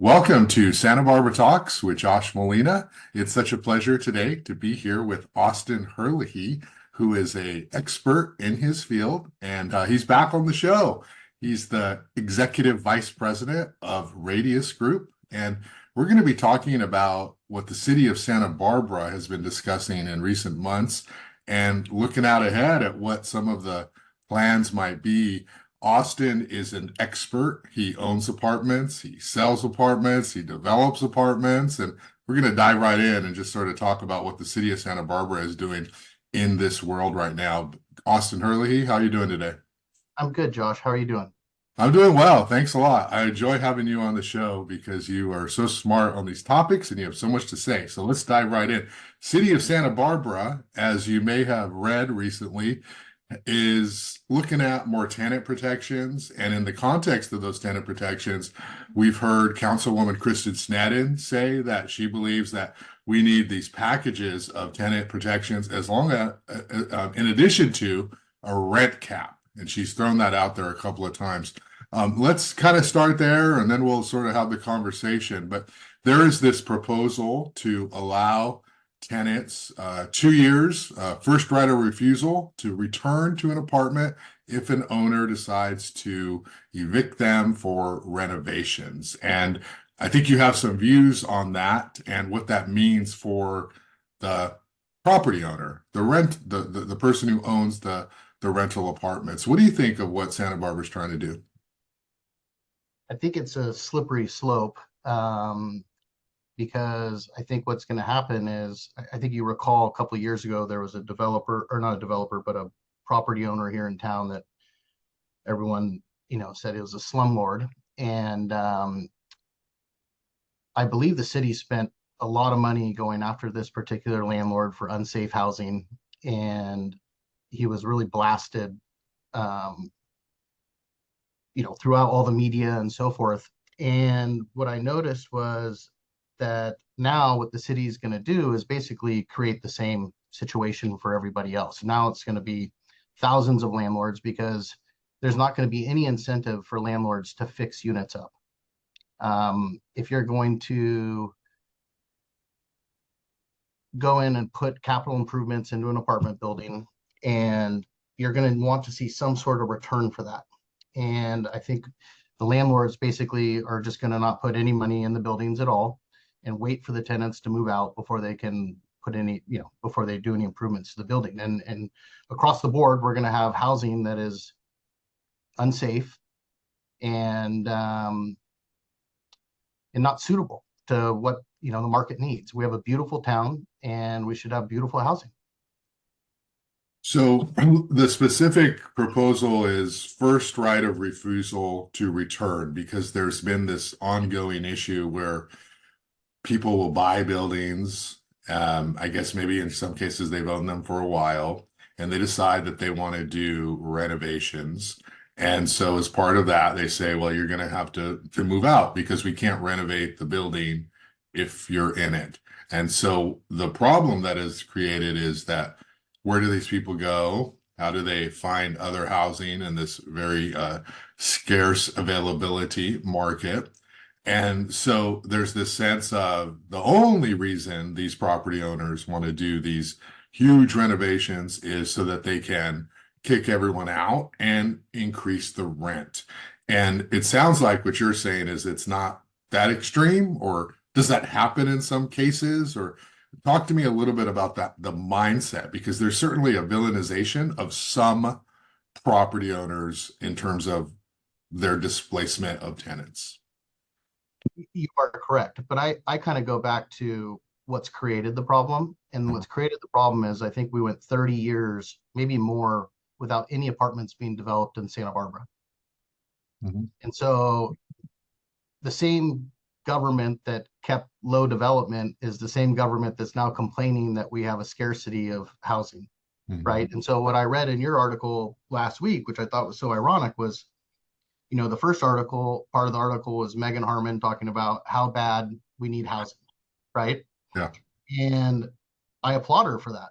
Welcome to Santa Barbara Talks with Josh Molina. It's such a pleasure today to be here with Austin Herlihy, who is an expert in his field, and he's back on the show. He's the executive vice president of Radius Group, and we're going to be talking about what the city of Santa Barbara has been discussing in recent months and looking out ahead at what some of the plans might be. Austin is an expert. He owns apartments, he sells apartments, he develops apartments, and we're going to dive right in and just sort of talk about what the city of Santa Barbara is doing in this world right now. Austin Herlihy, how are you doing today? I'm good, Josh. How are you doing? I'm doing well. Thanks a lot. I enjoy having you on the show because you are so smart on these topics and you have so much to say. So let's dive right in. City of Santa Barbara, as you may have read recently, is looking at more tenant protections. And in the context of those tenant protections, we've heard Councilwoman Kristen Snedden say that she believes that we need these packages of tenant protections as long as, in addition to a rent cap. And she's thrown that out there a couple of times. Let's kind of start there and then we'll sort of have the conversation. But there is this proposal to allow tenants 2 years, first right of refusal to return to an apartment if an owner decides to evict them for renovations. And I think you have some views on that and what that means for the property owner, the person who owns the rental apartments. What do you think of what Santa Barbara's trying to do? I think it's a slippery slope because I think what's going to happen is I think you recall a couple of years ago there was a developer, or not a developer, but a property owner here in town that everyone said it was a slumlord, and I believe the city spent a lot of money going after this particular landlord for unsafe housing, and he was really blasted, throughout all the media and so forth. And what I noticed was that now what the city is going to do is basically create the same situation for everybody else. Now it's going to be thousands of landlords because there's not going to be any incentive for landlords to fix units up. If you're going to go in and put capital improvements into an apartment building, and you're going to want to see some sort of return for that. And I think the landlords basically are just going to not put any money in the buildings at all and wait for the tenants to move out before they can put any, before they do any improvements to the building. And across the board, we're going to have housing that is unsafe and not suitable to what the market needs. We have a beautiful town and we should have beautiful housing. So the specific proposal is first right of refusal to return because there's been this ongoing issue where people will buy buildings. I guess maybe in some cases they've owned them for a while and they decide that they want to do renovations. And so as part of that, they say, well, you're going to have to move out because we can't renovate the building if you're in it. And so the problem that is created is that where do these people go? How do they find other housing in this very scarce availability market? And so there's this sense of the only reason these property owners want to do these huge renovations is so that they can kick everyone out and increase the rent. And it sounds like what you're saying is it's not that extreme, or does that happen in some cases? Or talk to me a little bit about that, the mindset, because there's certainly a villainization of some property owners in terms of their displacement of tenants. You are correct, but I kind of go back to what's created the problem. And what's created the problem is I think we went 30 years, maybe more, without any apartments being developed in Santa Barbara. Mhm. And so the same government that kept low development is the same government that's now complaining that we have a scarcity of housing, right? And so what I read in your article last week, which I thought was so ironic, was the first article, part of the article was Megan Harmon talking about how bad we need housing, right? Yeah. And I applaud her for that.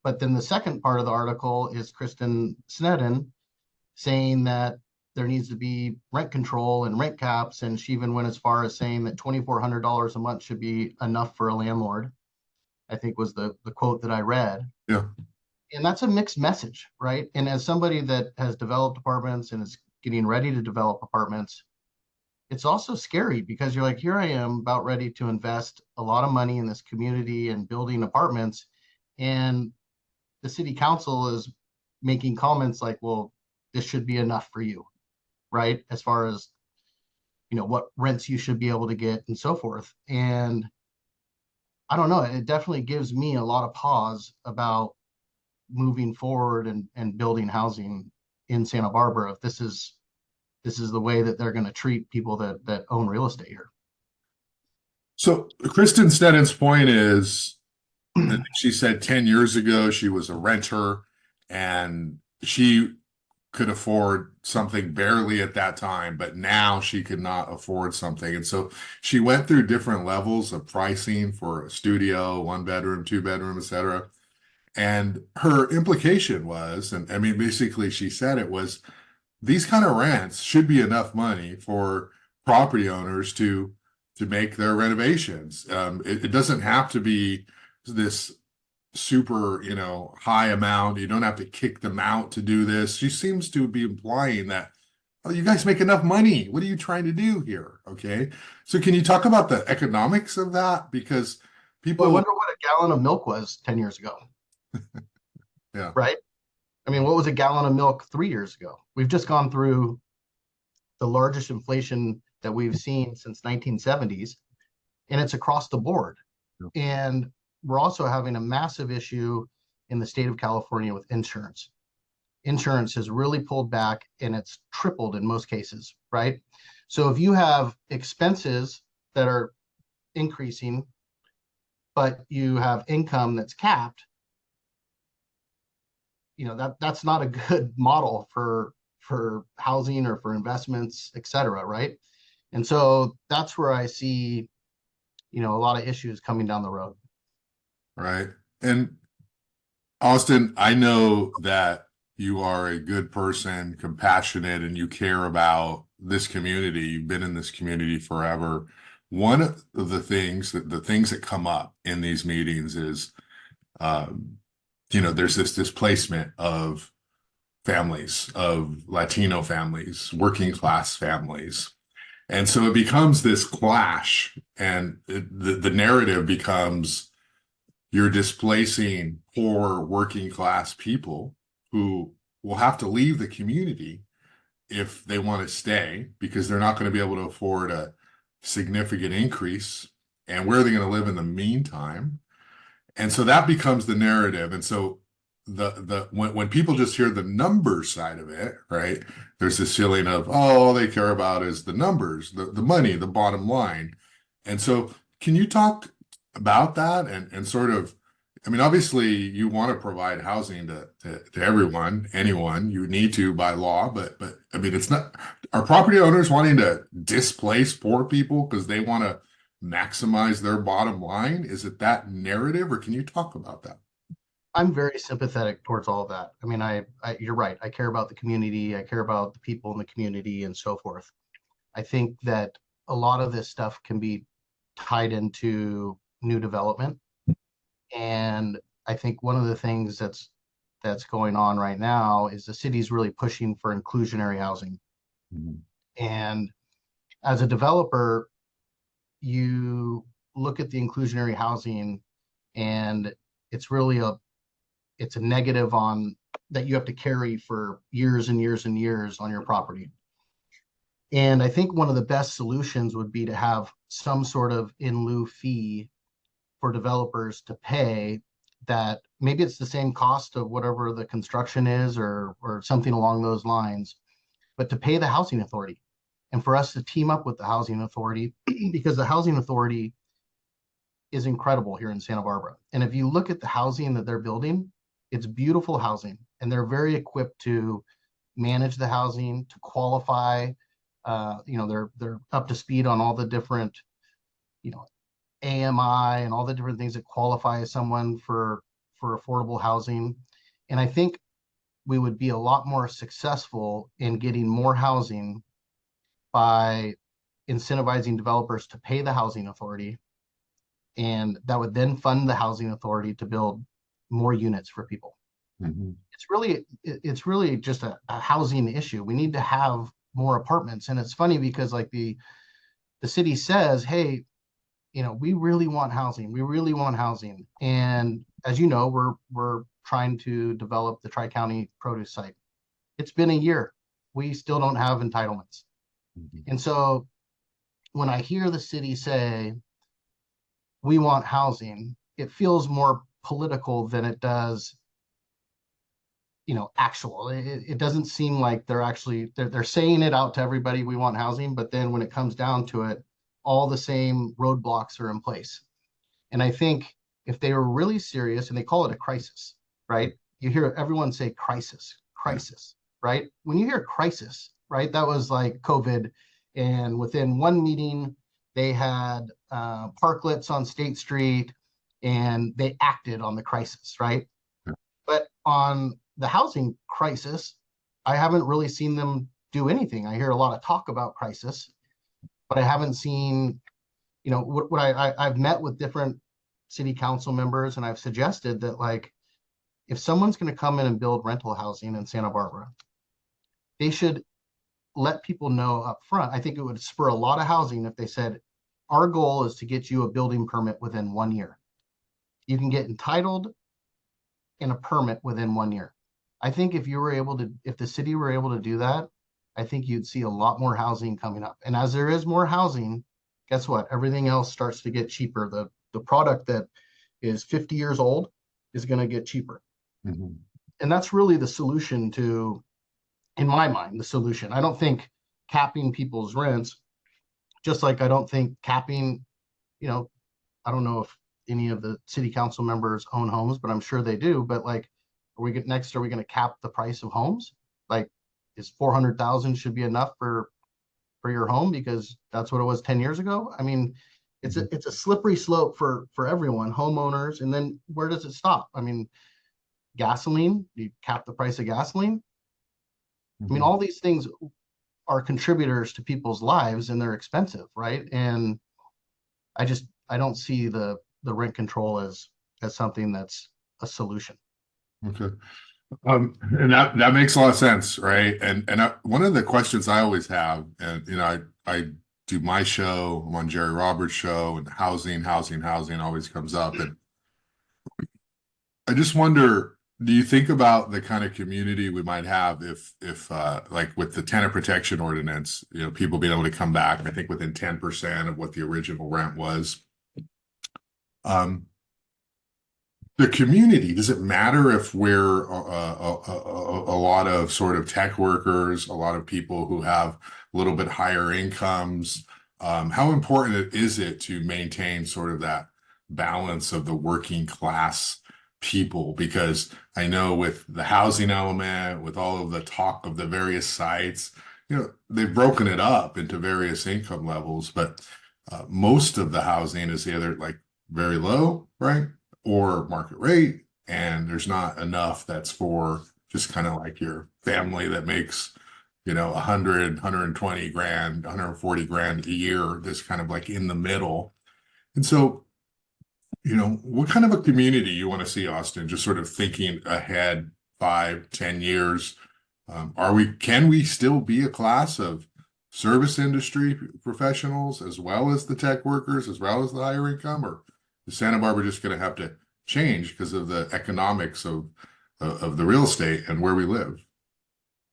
But then the second part of the article is Kristen Snedden saying that there needs to be rent control and rent caps. And she even went as far as saying that $2,400 a month should be enough for a landlord, I think was the quote that I read. Yeah. And that's a mixed message, right? And as somebody that has developed apartments and is getting ready to develop apartments, it's also scary because you're like, here I am about ready to invest a lot of money in this community and building apartments. And the city council is making comments like, well, this should be enough for you, right? As far as, what rents you should be able to get and so forth. And I don't know, it definitely gives me a lot of pause about moving forward and building housing in Santa Barbara if this is the way that they're going to treat people that own real estate here. So Kristen Stedden's point is, I think she said 10 years ago she was a renter and she could afford something barely at that time, but now she could not afford something. And so she went through different levels of pricing for a studio, 1 bedroom, 2 bedroom, etc. And her implication was, and I mean, basically she said it was, these kind of rents should be enough money for property owners to make their renovations. It doesn't have to be this super, high amount. You don't have to kick them out to do this. She seems to be implying that, oh, you guys make enough money. What are you trying to do here? Okay. So can you talk about the economics of that? Because Well, I people, wonder what a gallon of milk was 10 years ago, yeah, right? I mean, what was a gallon of milk 3 years ago? We've just gone through the largest inflation that we've seen since 1970s, and it's across the board. yeah, And we're also having a massive issue in the state of California with insurance. Insurance has really pulled back and it's tripled in most cases, right? So if you have expenses that are increasing, but you have income that's capped, that's not a good model for housing or for investments, et cetera, right? And so that's where I see, a lot of issues coming down the road. right. And Austin, I know that you are a good person, compassionate, and you care about this community. You've been in this community forever. One of the things that come up in these meetings is, um, there's this displacement of families, of Latino families, working class families. And so it becomes this clash, and the narrative becomes you're displacing poor working class people who will have to leave the community if they want to stay because they're not going to be able to afford a significant increase. And where are they going to live in the meantime? And so that becomes the narrative. And so when people just hear the numbers side of it, right? There's this feeling of, oh, all they care about is the numbers, the money, the bottom line. And so can you talk about that and sort of, I mean, obviously you want to provide housing to everyone, anyone, you need to by law, but I mean, it's not, are property owners wanting to displace poor people because they want to maximize their bottom line? Is it that narrative, or can you talk about that? I'm very sympathetic towards all of that. I mean, you're right. I care about the community. I care about the people in the community and so forth. I think that a lot of this stuff can be tied into new development. And I think one of the things that's going on right now is the city's really pushing for inclusionary housing. Mhm. And as a developer, you look at the inclusionary housing and it's really it's a negative on that you have to carry for years and years and years on your property. And I think one of the best solutions would be to have some sort of in lieu fee for developers to pay that maybe it's the same cost of whatever the construction is or something along those lines, but to pay the housing authority and for us to team up with the housing authority because the housing authority is incredible here in Santa Barbara. And if you look at the housing that they're building, it's beautiful housing and they're very equipped to manage the housing, to qualify. They're up to speed on all the different, AMI and all the different things that qualify someone for affordable housing. And I think we would be a lot more successful in getting more housing by incentivizing developers to pay the housing authority, and that would then fund the housing authority to build more units for people. Mhm. It's really just a housing issue. We need to have more apartments. And it's funny because like the city says, hey, we really want housing. We really want housing. And as you know, we're trying to develop the Tri-County produce site. It's been a year. We still don't have entitlements. Mhm. And so when I hear the city say, we want housing, it feels more political than it does, actual. It doesn't seem like they're saying it out to everybody, we want housing, but then when it comes down to it, all the same roadblocks are in place. And I think if they were really serious, and they call it a crisis, right? You hear everyone say crisis, Yeah. crisis, right? When you hear crisis, right, that was like COVID. And within one meeting, they had parklets on State Street and they acted on the crisis, right? Yeah. But on the housing crisis, I haven't really seen them do anything. I hear a lot of talk about crisis, but I haven't seen, what I've met with different city council members, and I've suggested that, like, if someone's going to come in and build rental housing in Santa Barbara, they should let people know up front. I think it would spur a lot of housing if they said, our goal is to get you a building permit within 1 year. You can get entitled and a permit within 1 year. I think if the city were able to do that, I think you'd see a lot more housing coming up. And as there is more housing, guess what? Everything else starts to get cheaper. The product that is 50 years old is going to get cheaper. Mhm. And that's really the solution in my mind, the solution. I don't think capping people's rents, just like I don't think capping, you know, I don't know if any of the city council members own homes, but I'm sure they do. But like, are we going to cap the price of homes? Like, is 400,000 should be enough for your home because that's what it was 10 years ago? I mean, Mhm. it's a slippery slope for everyone, homeowners. And then where does it stop? I mean, gasoline, do you cap the price of gasoline? I mean, Mhm. all these things are contributors to people's lives and they're expensive, right? And I don't see the rent control as something that's a solution. Okay. And that makes a lot of sense, right? One of the questions I always have, and I do my show, I'm on Jerry Roberts' show, and housing always comes up, and I just wonder, do you think about the kind of community we might have if like with the tenant protection ordinance, people being able to come back, I think within 10% of what the original rent was. Um, the community, does it matter if we're a lot of sort of tech workers, a lot of people who have a little bit higher incomes? How important is it to maintain sort of that balance of the working class people? Because I know with the housing element, with all of the talk of the various sites, they've broken it up into various income levels, but most of the housing is either like very low, right? Or market rate, and there's not enough that's for just kind of like your family that makes 120 grand, 140 grand a year, just kind of like in the middle. And so, what kind of a community you want to see, Austin? Just sort of thinking ahead 5, 10 years. Can we still be a class of service industry professionals as well as the tech workers, as well as the higher income, or is Santa Barbara just going to have to change because of the economics of the real estate and where we live?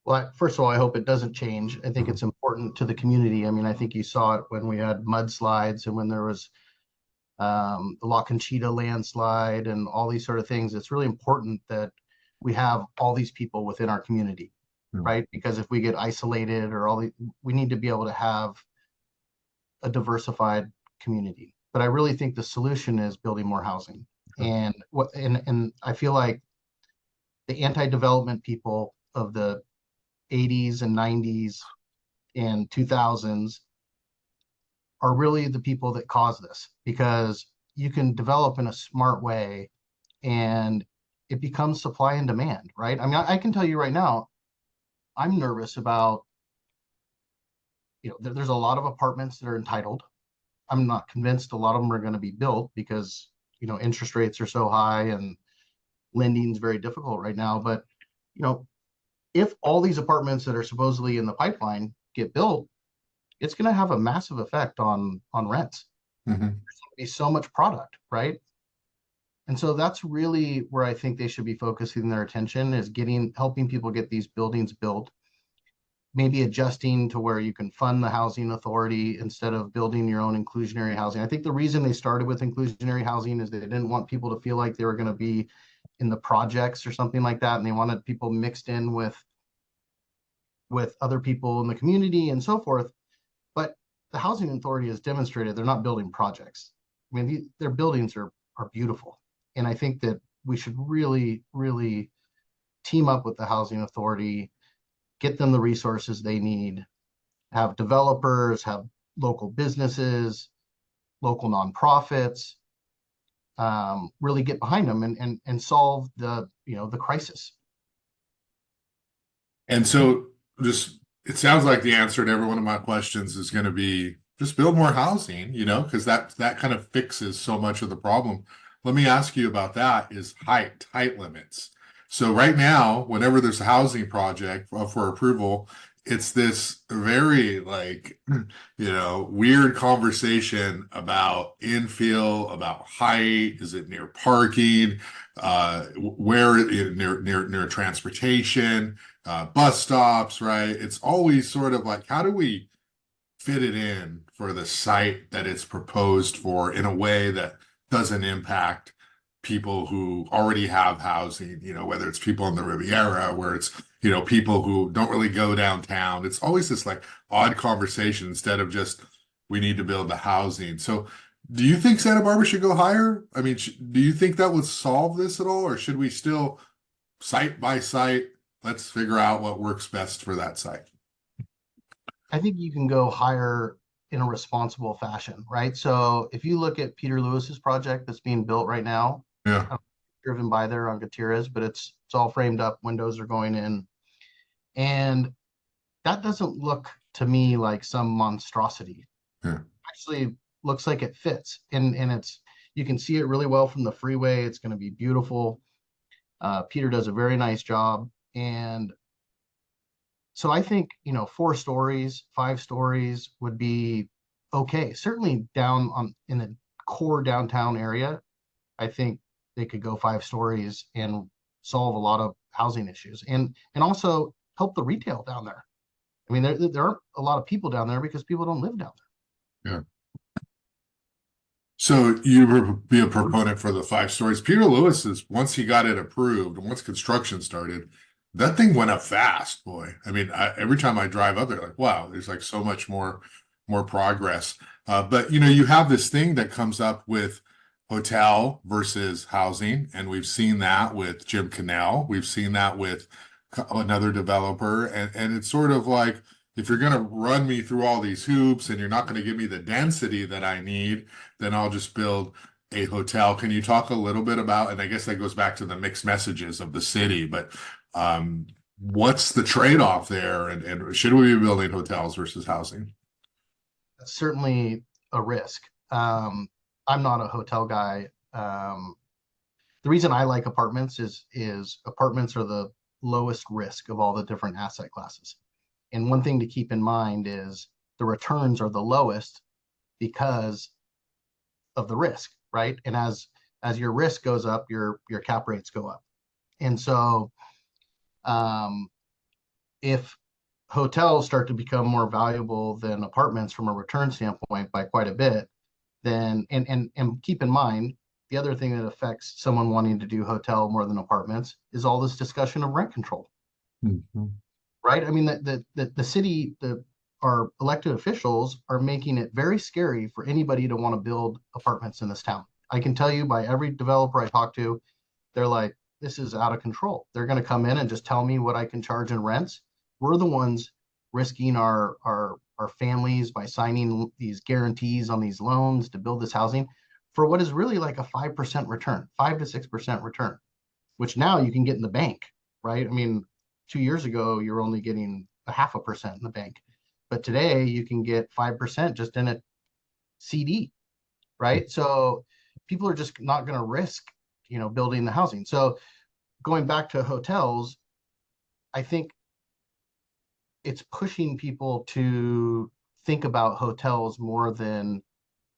Well, first of all, I hope it doesn't change. I think Mhm. it's important to the community. I mean, I think you saw it when we had mudslides and when there was the La Conchita landslide and all these sort of things. It's really important that we have all these people within our community, Yeah. right? Because if we get isolated we need to be able to have a diversified community. But I really think the solution is building more housing. And I feel like the anti-development people of the 80s and 90s and 2000s are really the people that cause this because you can develop in a smart way and it becomes supply and demand, right? I mean, I can tell you right now, I'm nervous about, there's a lot of apartments that are entitled. I'm not convinced a lot of them are going to be built because, interest rates are so high and lending is very difficult right now. But, you know, if all these apartments that are supposedly in the pipeline get built, it's going to have a massive effect on rents. Mhm. There's going to be so much product, right? And so that's really where I think they should be focusing their attention, is helping people get these buildings built, maybe adjusting to where you can fund the housing authority instead of building your own inclusionary housing. I think the reason they started with inclusionary housing is they didn't want people to feel like they were going to be in the projects or something like that, and they wanted people mixed in with other people in the community and so forth. But the housing authority has demonstrated they're not building projects. I mean, their buildings are beautiful, and I think that we should really, really team up with the housing authority, get them the resources they need, have developers, have local businesses, local nonprofits, really get behind them and solve the crisis. And so just it sounds like the answer to every one of my questions is going to be just build more housing, because that kind of fixes so much of the problem. Let me ask you about that is height limits. So right now, whenever there's a housing project for approval, it's this very weird conversation about infill, about height. Is it near parking? Where near transportation? Bus stops, right? It's always sort of like, how do we fit it in for the site that it's proposed for in a way that doesn't impact people who already have housing, whether it's people in the Riviera, where it's, people who don't really go downtown. It's always this like odd conversation instead of just, we need to build the housing. So do you think Santa Barbara should go higher? I mean, do you think that would solve this at all? Or should we still site by site, let's figure out what works best for that site? I think you can go higher in a responsible fashion, right? So if you look at Peter Lewis's project that's being built right now, Yeah. I've driven by there on Gutierrez, but it's all framed up, windows are going in, and that doesn't look to me like some monstrosity. Yeah. Actually looks like it fits, and you can see it really well from the freeway. It's going to be beautiful. Peter does a very nice job, and so I think 4 stories, 5 stories would be okay. Certainly down in the core downtown area, I think they could go 5 stories and solve a lot of housing issues, and also help the retail down there. I mean, there aren't a lot of people down there because people don't live down Yeah. So you would be a proponent for the 5 stories. Peter Lewis is, once he got it approved, and once construction started, that thing went up fast, boy. I mean, every time I drive up there, like, wow, there's like so much more progress. But you have this thing that comes up with hotel versus housing, and we've seen that with Jim Cannell. We've seen that with another developer, and it's sort of like, if you're going to run me through all these hoops and you're not going to give me the density that I need, then I'll just build a hotel. Can you talk a little bit about, and I guess that goes back to the mixed messages of the city, but what's the trade-off there? And should we be building hotels versus housing? that's certainly a risk. I'm not a hotel guy. The reason I like apartments is apartments are the lowest risk of all the different asset classes. And one thing to keep in mind is the returns are the lowest because of the risk, right? And as your risk goes up, your cap rates go up. And so um, if hotels start to become more valuable than apartments from a return standpoint by quite a bit, then and keep in mind the other thing that affects someone wanting to do hotel more than apartments is all this discussion of rent control. Mhm. Right? I mean, the city, our elected officials are making it very scary for anybody to want to build apartments in this town. I can tell you by every developer I talk to, they're like, this is out of control. They're going to come in and just tell me what I can charge in rents. We're the ones risking our families by signing these guarantees on these loans to build this housing for what is really like a 5% return, 5 to 6% return. which now you can get in the bank, right? I mean, 2 years ago, you're only getting a 0.5% in the bank, but today you can get 5% just in a CD, right? So people are just not going to risk, building the housing. So going back to hotels, I think it's pushing people to think about hotels more than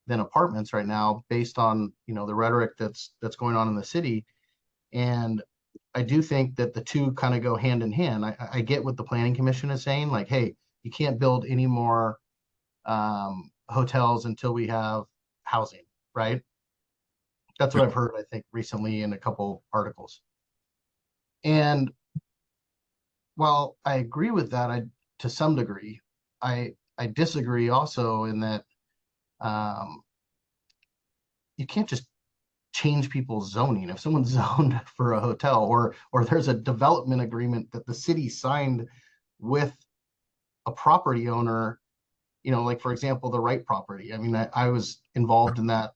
apartments right now, based on the rhetoric that's going on in the city. And I do think that the two kind of go hand in hand. I get what the planning commission is saying, like, hey, you can't build any more hotels until we have housing, right? That's what I've heard, I think, recently in a couple articles. And while I agree with that, to some degree, I disagree also in that um, you can't just change people's zoning. If someone's zoned for a hotel, or there's a development agreement that the city signed with a property owner, like for example, the Wright property. I mean, I was involved in that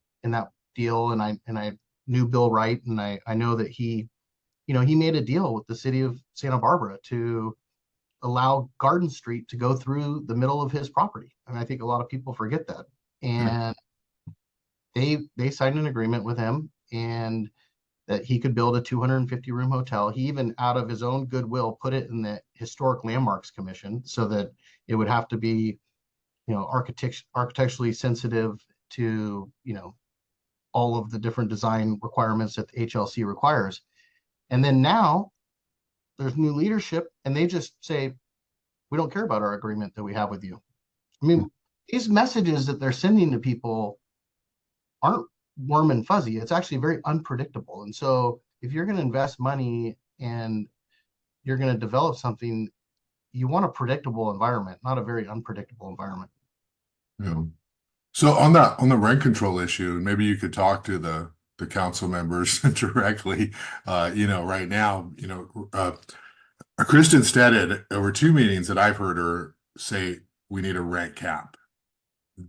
deal, and I knew Bill Wright, and I know that he made a deal with the city of Santa Barbara to allow Garden Street to go through the middle of his property. And I think a lot of people forget that. And they signed an agreement with him, and that he could build a 250 room hotel. He even, out of his own goodwill, put it in the Historic Landmarks Commission so that it would have to be, architecturally sensitive to, all of the different design requirements that the HLC requires. And then now there's new leadership, and they just say, we don't care about our agreement that we have with you. I mean, these messages that they're sending to people aren't warm and fuzzy. It's actually very unpredictable. And so if you're going to invest money and you're going to develop something, you want a predictable environment, not a very unpredictable environment. Yeah. So on the rent control issue, maybe you could talk to the council members directly. Right now, Kristen Steaded, over two meetings that I've heard her say we need a rent cap,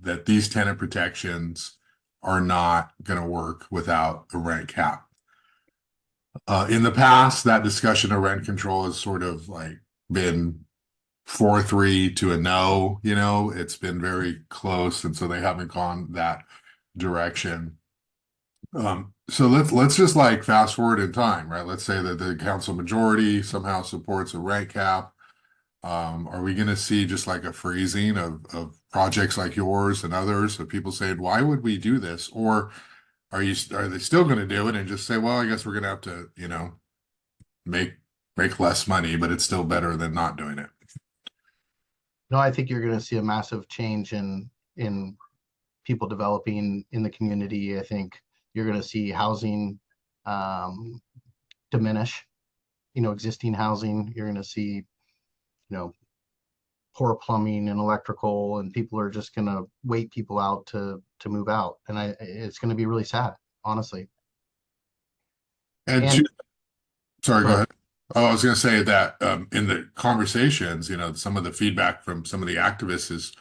that these tenant protections are not going to work without a rent cap. In the past, that discussion of rent control has sort of like been 4-3 to a no, it's been very close. And so they haven't gone that direction. So let's just like fast forward in time, right? Let's say that the council majority somehow supports a rent cap. Are we going to see just like a freezing of projects like yours and others, of people saying, why would we do this? Or are they still going to do it and just say, well, I guess we're going to have to, make less money, but it's still better than not doing it? No, I think you're going to see a massive change in people developing in the community. I think you're going to see housing diminish, existing housing. You're going to see, poor plumbing and electrical, and people are just going to wait people out to move out. And it's going to be really sad, honestly. And And sorry, go go ahead. ahead. Oh, I was going to say that in the conversations, some of the feedback from some of the activists is,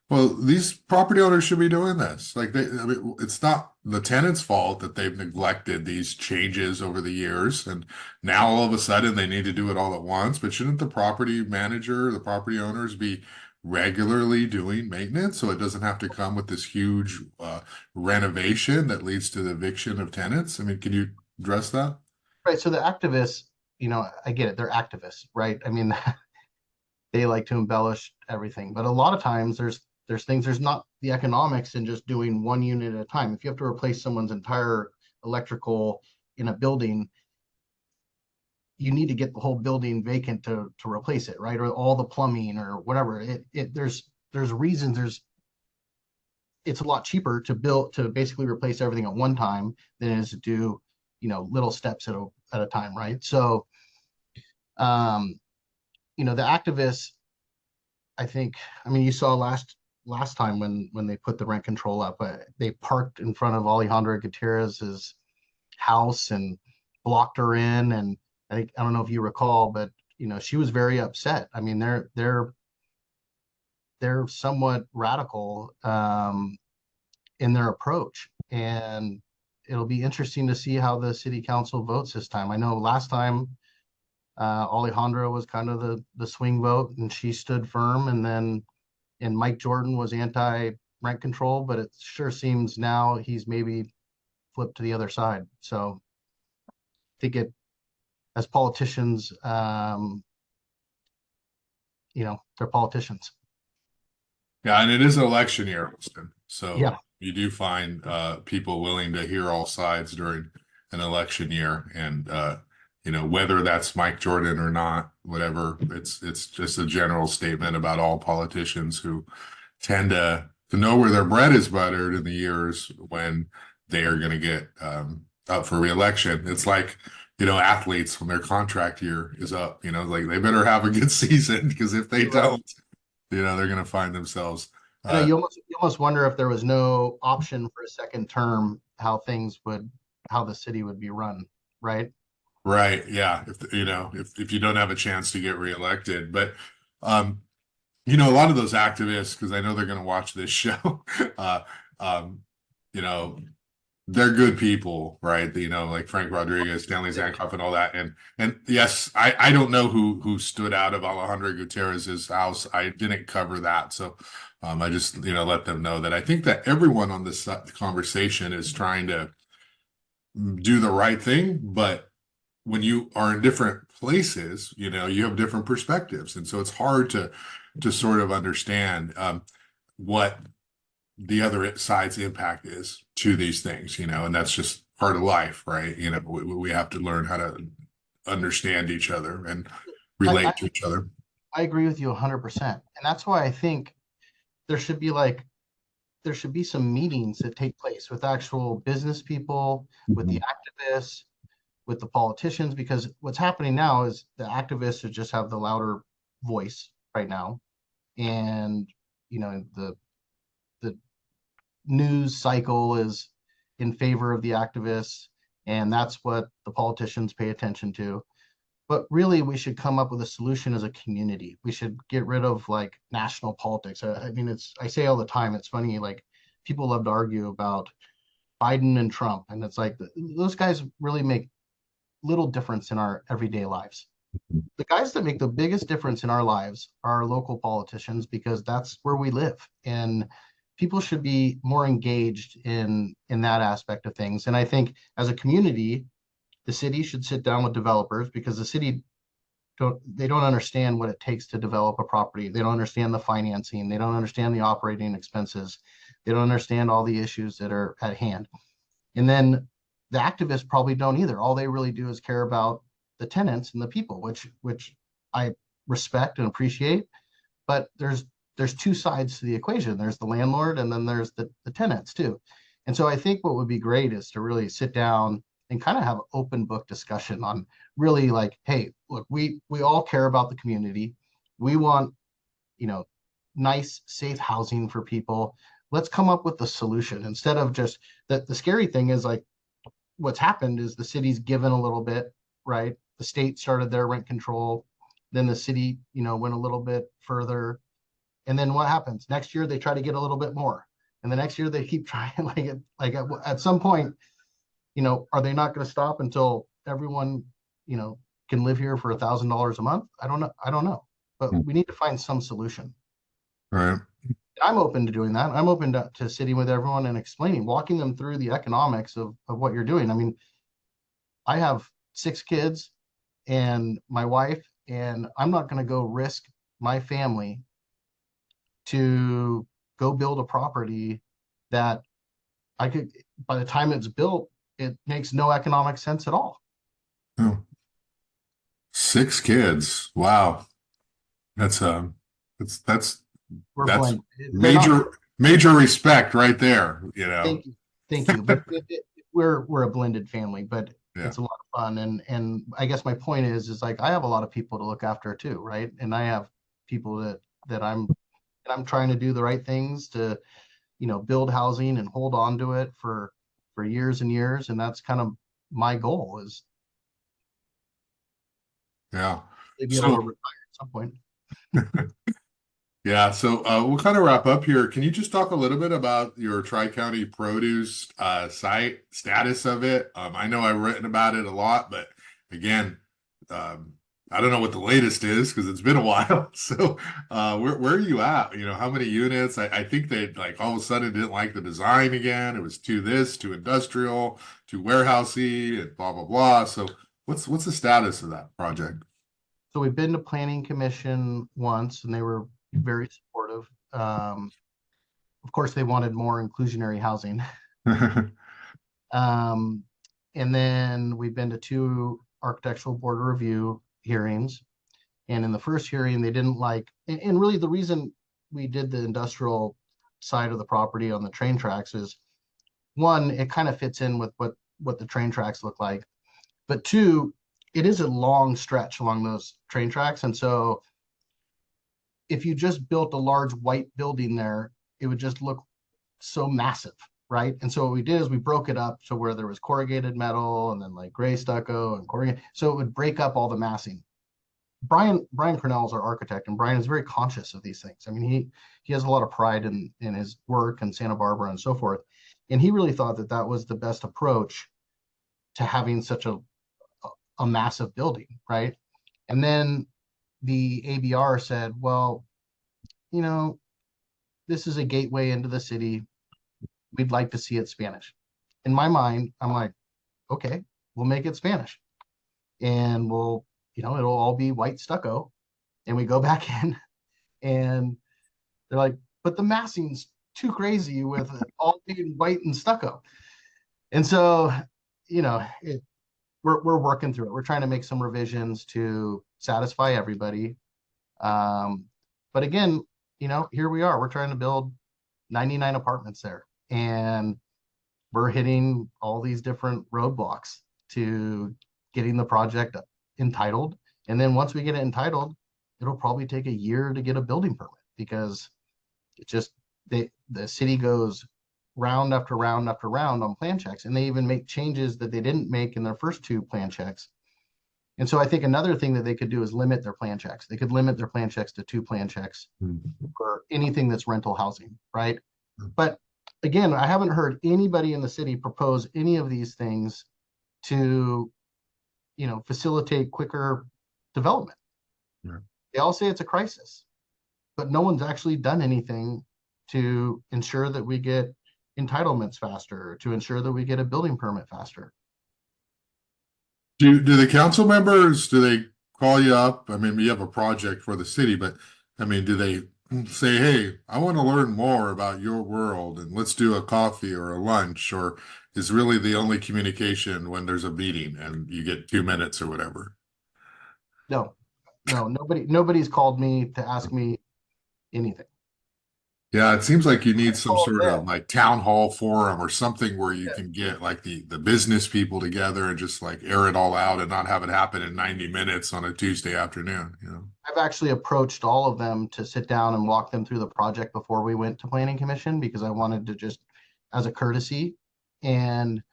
well, these property owners should be doing this. Like I mean, it's not the tenant's fault that they've neglected these changes over the years, and now all of a sudden they need to do it all at once. But shouldn't the property manager, the property owners, be regularly doing maintenance so it doesn't have to come with this huge renovation that leads to the eviction of tenants? I mean, can you address that? Right. So the activists, I get it. They're activists, right? I mean, they like to embellish everything, but a lot of times there's not the economics in just doing one unit at a time. If you have to replace someone's entire electrical in a building, you need to get the whole building vacant to replace it, right? Or all the plumbing or whatever. There's reasons. It's a lot cheaper to basically replace everything at one time than it is to do, little steps at a time, right? So um the activists, I think, I mean, you saw last time when they put the rent control up, they parked in front of Alejandra Gutierrez's house and blocked her in. And I don't know if you recall, but she was very upset. I mean, they're somewhat radical in their approach. And it'll be interesting to see how the city council votes this time. I know last time Alejandra was kind of the swing vote, and she stood firm, and Mike Jordan was anti rent control, but it sure seems now he's maybe flipped to the other side. So I think it, as politicians, they're politicians. Yeah, and it is an election year, Austin. So Yeah. you do find people willing to hear all sides during an election year, and whether that's Mike Jordan or not, whatever. It's just a general statement about all politicians who tend to know where their bread is buttered in the years when they are going to get up for reelection. It's like, athletes when their contract year is up, like they better have a good season, because if they don't, they're going to find themselves. I know you almost wonder if there was no option for a second term, how the city would be run, right? Right. Yeah. If you don't have a chance to get reelected, but a lot of those activists, because I know they're going to watch this show, uh, um, you know, they're good people, right? Like Frank Rodriguez, Stanley Zankoff, and all that. And yes, I don't know who stood out of Alejandro Gutierrez's house. I didn't cover that, so I just let them know that I think that everyone on this conversation is trying to do the right thing, but when you are in different places, you have different perspectives, and so it's hard to sort of understand what the other side's impact is to these things, and that's just part of life, right? We have to learn how to understand each other and I, relate I, to each other. I agree with you 100%. And that's why I think there should be like, there should be some meetings that take place with actual business people, with the Mhm. activists, with the politicians, because what's happening now is the activists just have the louder voice right now. And, the news cycle is in favor of the activists, and that's what the politicians pay attention to. But really, we should come up with a solution as a community. We should get rid of like national politics. I mean, I say all the time, it's funny, like people love to argue about Biden and Trump, and it's like those guys really make little difference in our everyday lives. The guys that make the biggest difference in our lives are our local politicians, because that's where we live, and people should be more engaged in that aspect of things. And I think as a community, the city should sit down with developers, because the city don't understand what it takes to develop a property. They don't understand the financing, they don't understand the operating expenses, they don't understand all the issues that are at hand. And then the activists probably don't either. All they really do is care about the tenants and the people, which I respect and appreciate. But there's two sides to the equation. There's the landlord, and then there's the tenants too. And so I think what would be great is to really sit down and kind of have an open book discussion on really like, hey, look, we all care about the community. We want, you know, nice, safe housing for people. Let's come up with the solution instead of just that. The scary thing is like what's happened is the city's given a little bit, right? The state started their rent control, then the city, went a little bit further. And then what happens? Next year they try to get a little bit more. And the next year they keep trying at some point, are they not going to stop until everyone, can live here for $1,000 a month? I don't know. I don't know. But we need to find some solution. Right. I'm open to doing that. I'm open to sitting with everyone and explaining, walking them through the economics of what you're doing. I mean, I have 6 kids and my wife, and I'm not going to go risk my family to go build a property that I could, by the time it's built, it makes no economic sense at all. Oh, 6 kids. Wow. That's that's We're that's blended. They're not. major respect right there, Thank you. But we're a blended family, but Yeah. it's a lot of fun. And I guess my point is like I have a lot of people to look after too, right? And I have people that I'm trying to do the right things to, build housing and hold on to it for years and years. And that's kind of my goal is Yeah. to be able to So retire at some point. Yeah, so we'll kind of wrap up here. Can you just talk a little bit about your Tri-County produce site status of it? I know I've written about it a lot, but again, um, I don't know what the latest is because it's been a while. So where are you at? You know, how many units? I think they like all of a sudden didn't like the design again. It was too this, too industrial, too warehousey, and blah blah blah. So what's the status of that project? So we've been to planning commission once and they were very supportive. Of course, they wanted more inclusionary housing. Um, and then we've been to two architectural board of review hearings. And in the first hearing, they didn't like, and really the reason we did the industrial side of the property on the train tracks is one, it kind of fits in with what the train tracks look like. But two, it is a long stretch along those train tracks. And so if you just built a large white building there, it would just look so massive, right? And so what we did is we broke it up so where there was corrugated metal and then like gray stucco and corrugated, so it would break up all the massing. Brian Cornell is our architect, and Brian is very conscious of these things. I mean, he has a lot of pride in his work and Santa Barbara and so forth, and he really thought that that was the best approach to having such a massive building, right? And then the ABR said, well, you know, this is a gateway into the city. We'd like to see it Spanish. In my mind, I'm like, okay, we'll make it Spanish, and we'll, it'll all be white stucco, and we go back in, and they're like, but the massing's too crazy with it all being white and stucco. And so, we're working through it. We're trying to make some revisions to satisfy everybody. Um, but again, here we are. We're trying to build 99 apartments there, and we're hitting all these different roadblocks to getting the project entitled. And then once we get it entitled, it'll probably take a year to get a building permit because it just the city goes round after round after round on plan checks, and they even make changes that they didn't make in their first two plan checks. And so I think another thing that they could do is limit their plan checks. They could limit their plan checks to two plan checks for anything that's rental housing, right? But again, I haven't heard anybody in the city propose any of these things to, facilitate quicker development. Yeah. They all say it's a crisis, but no one's actually done anything to ensure that we get entitlements faster, to ensure that we get a building permit faster. Do the council members, do they call you up? I mean, you have a project for the city, but I mean, do they say, hey, I want to learn more about your world and let's do a coffee or a lunch, or is really the only communication when there's a meeting and you get 2 minutes or whatever? No, no, nobody's called me to ask me anything. Yeah, it seems like you need I've some called sort of them. like town hall forum or something where you Yeah. can get like the business people together and just like air it all out and not have it happen in 90 minutes on a Tuesday afternoon, you know? I've actually approached all of them to sit down and walk them through the project before we went to planning commission because I wanted to just as a courtesy. And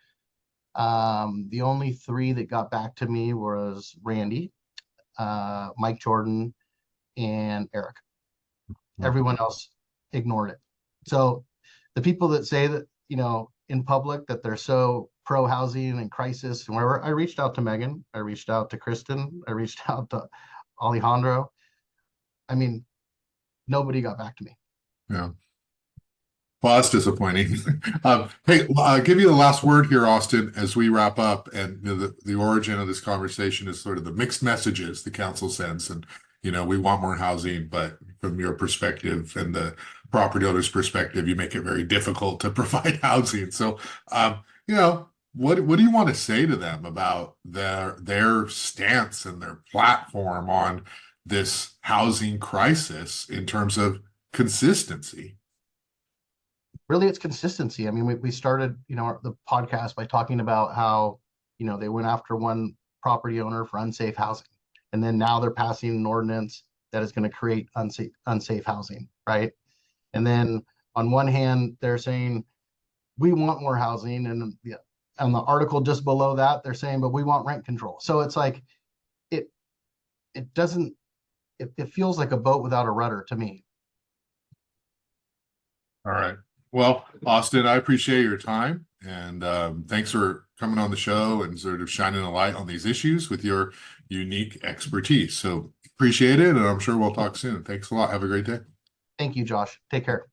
the only three that got back to me was Randy, Mike Jordan, and Eric. Everyone else ignored it. So the people that say that, in public that they're so pro housing and crisis and wherever, I reached out to Megan, I reached out to Kristen, I reached out to Alejandro. I mean, nobody got back to me. Yeah. Well, that's disappointing. Hey, I'll give you the last word here, Austin, as we wrap up. And the origin of this conversation is sort of the mixed messages the council sends. And, we want more housing, but from your perspective and the property owner's perspective, you make it very difficult to provide housing. So, what do you want to say to them about their stance and their platform on this housing crisis in terms of consistency? Really, it's consistency. I mean, we started, the podcast by talking about how, they went after one property owner for unsafe housing. And then now they're passing an ordinance that is going to create unsafe housing, right? And then on one hand, they're saying, we want more housing. And on the article just below that, they're saying, but we want rent control. So it's like, it doesn't, it feels like a boat without a rudder to me. All right. Well, Austin, I appreciate your time and thanks for coming on the show and sort of shining a light on these issues with your unique expertise. So appreciate it, and I'm sure we'll talk soon. Thanks a lot. Have a great day. Thank you, Josh. Take care.